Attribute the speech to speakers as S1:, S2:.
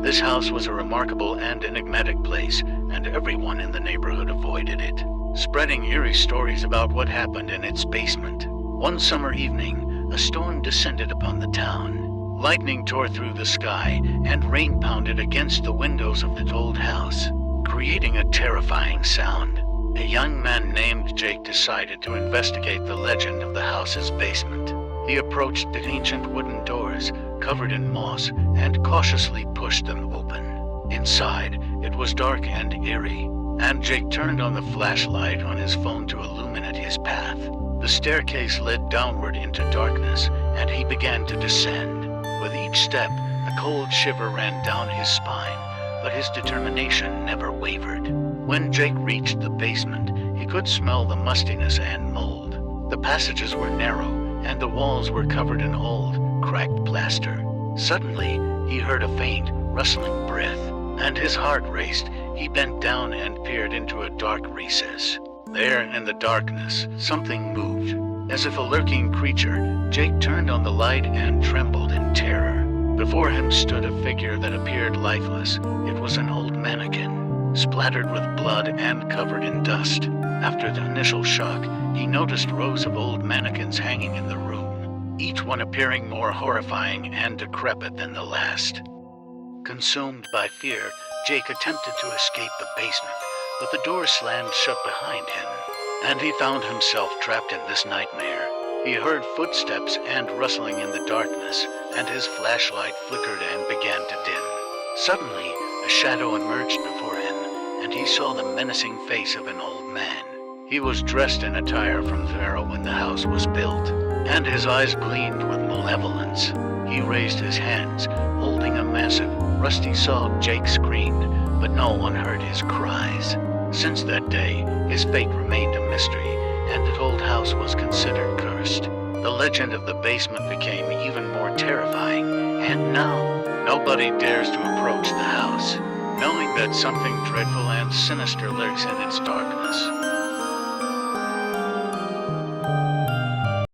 S1: This house was a remarkable and enigmatic place, and everyone in the neighborhood avoided it, spreading eerie stories about what happened in its basement. One summer evening, a storm descended upon the town. Lightning tore through the sky, and rain pounded against the windows of the old house, creating a terrifying sound. A young man named Jake decided to investigate the legend of the house's basement. He approached the ancient wooden doors, covered in moss, and cautiously pushed them open. Inside, it was dark and eerie, and Jake turned on the flashlight on his phone to illuminate his path. The staircase led downward into darkness, and he began to descend. With each step, a cold shiver ran down his spine, but his determination never wavered. When Jake reached the basement, he could smell the mustiness and mold. The passages were narrow, and the walls were covered in old, cracked plaster. Suddenly, he heard a faint, rustling breath, and his heart raced. He bent down and peered into a dark recess. There, in the darkness, something moved. As if a lurking creature, Jake turned on the light and trembled in terror. Before him stood a figure that appeared lifeless. It was an old mannequin, splattered with blood and covered in dust. After the initial shock, he noticed rows of old mannequins hanging in the room, each one appearing more horrifying and decrepit than the last. Consumed by fear, Jake attempted to escape the basement, but the door slammed shut behind him, and he found himself trapped in this nightmare. He heard footsteps and rustling in the darkness, and his flashlight flickered and began to dim. Suddenly, a shadow emerged before him, and he saw the menacing face of an old man. He was dressed in attire from the era when the house was built, and his eyes gleamed with malevolence. He raised his hands, holding a massive, rusty saw. Jake screamed, but no one heard his cries. Since that day, his fate remained a mystery, and the old house was considered cursed. The legend of the basement became even more terrifying, and now, nobody dares to approach the house, knowing that something dreadful and sinister lurks in its darkness.